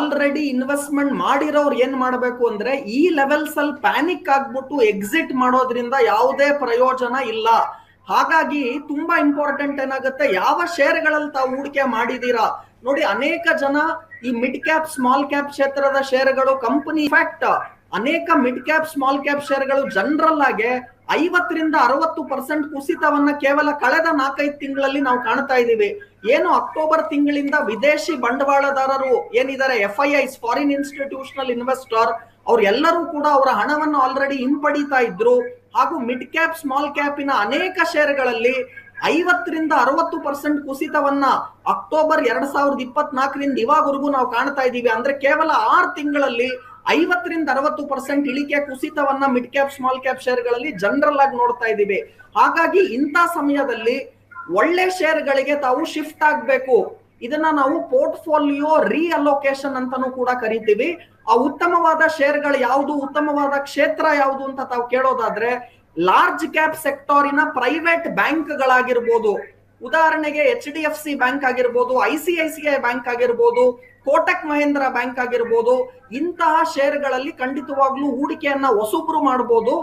Already investment ಮಾಡಿರೋರು ಏನ್ ಮಾಡಬೇಕು ಅಂದ್ರೆ ಈ ಲೆವೆಲ್ಸ್ ಅಲ್ಲಿ ಪ್ಯಾನಿಕ್ ಆಗ್ಬಿಟ್ಟು ಎಕ್ಸಿಟ್ ಮಾಡೋದ್ರಿಂದ ಯಾವುದೇ ಪ್ರಯೋಜನ ಇಲ್ಲ. ಹಾಗಾಗಿ ತುಂಬಾ ಇಂಪಾರ್ಟೆಂಟ್ ಏನಾಗುತ್ತೆ, ಯಾವ ಶೇರ್ಗಳಲ್ಲಿ ತಾವು ಹೂಡಿಕೆ ಮಾಡಿದೀರಾ ನೋಡಿ. ಅನೇಕ ಜನ ಈ ಮಿಡ್ ಕ್ಯಾಪ್ ಸ್ಮಾಲ್ ಕ್ಯಾಪ್ ಕ್ಷೇತ್ರದ ಶೇರ್ಗಳು ಕಂಪನಿ ಫ್ಯಾಕ್ಟ್ ಅನೇಕ ಮಿಡ್ ಕ್ಯಾಪ್ ಸ್ಮಾಲ್ ಕ್ಯಾಪ್ ಶೇರ್ಗಳು ಜನರಲ್ ಆಗಿ 50-60% ಕುಸಿತವನ್ನ ಕೇವಲ ಕಳೆದ 4-5 ತಿಂಗಳಲ್ಲಿ ನಾವು ಕಾಣ್ತಾ ಇದೀವಿ. ಏನು ಅಕ್ಟೋಬರ್ ತಿಂಗಳಿಂದ ವಿದೇಶಿ ಬಂಡವಾಳದಾರರು ಏನಿದ್ದಾರೆ, FIIs ಫಾರಿನ್ ಇನ್ಸ್ಟಿಟ್ಯೂಷನಲ್ ಇನ್ವೆಸ್ಟರ್, ಅವ್ರೆಲ್ಲರೂ ಕೂಡ ಅವರ ಹಣವನ್ನು ಆಲ್ರೆಡಿ ಹಿಂಪಡಿತಾ ಇದ್ರು. ಹಾಗೂ ಮಿಡ್ ಕ್ಯಾಪ್ ಸ್ಮಾಲ್ ಕ್ಯಾಪಿನ ಅನೇಕ ಶೇರ್ಗಳಲ್ಲಿ 50-60% ಕುಸಿತವನ್ನ ಅಕ್ಟೋಬರ್ 2024ರಿಂದ ಇವಾಗವರೆಗೂ ನಾವು ಕಾಣ್ತಾ ಇದೀವಿ. ಅಂದ್ರೆ ಕೇವಲ 6 ತಿಂಗಳಲ್ಲಿ 50-60% ಇಳಿಕೆ ಕುಸಿತವನ್ನ ಮಿಡ್ ಕ್ಯಾಪ್ ಸ್ಮಾಲ್ ಕ್ಯಾಪ್ ಶೇರ್ಗಳಲ್ಲಿ ಜನರಲ್ ಆಗಿ ನೋಡ್ತಾ ಇದೀವಿ. ಹಾಗಾಗಿ ಇಂಥ ಸಮಯದಲ್ಲಿ ಒಳ್ಳೆ ಶೇರ್ಗಳಿಗೆ ತಾವು ಶಿಫ್ಟ್ ಆಗ್ಬೇಕು. ಇದನ್ನ ನಾವು ಪೋರ್ಟ್ಫೋಲಿಯೋ ರೀಅಲೋಕೇಶನ್ ಅಂತಾನೂ ಕೂಡ ಕರಿತೀವಿ. ಆ ಉತ್ತಮವಾದ ಶೇರ್ಗಳು ಯಾವುದು, ಉತ್ತಮವಾದ ಕ್ಷೇತ್ರ ಯಾವುದು ಅಂತ ತಾವು ಕೇಳೋದಾದ್ರೆ, ಲಾರ್ಜ್ ಕ್ಯಾಪ್ ಸೆಕ್ಟೋರಿನ ಪ್ರೈವೇಟ್ ಬ್ಯಾಂಕ್ಗಳಾಗಿರ್ಬೋದು, ಉದಾಹರಣೆಗೆ HDFC ಬ್ಯಾಂಕ್ ಆಗಿರ್ಬೋದು, ICICI ಬ್ಯಾಂಕ್ ಆಗಿರ್ಬೋದು, ಕೋಟಕ್ ಮಹೇಂದ್ರ ಬ್ಯಾಂಕ್ ಆಗಿರ್ಬೋದು, ಇಂತಹ ಶೇರ್ಗಳಲ್ಲಿ ಖಂಡಿತವಾಗ್ಲೂ ಹೂಡಿಕೆಯನ್ನ ಹೊಸಬ್ರು ಮಾಡಬಹುದು.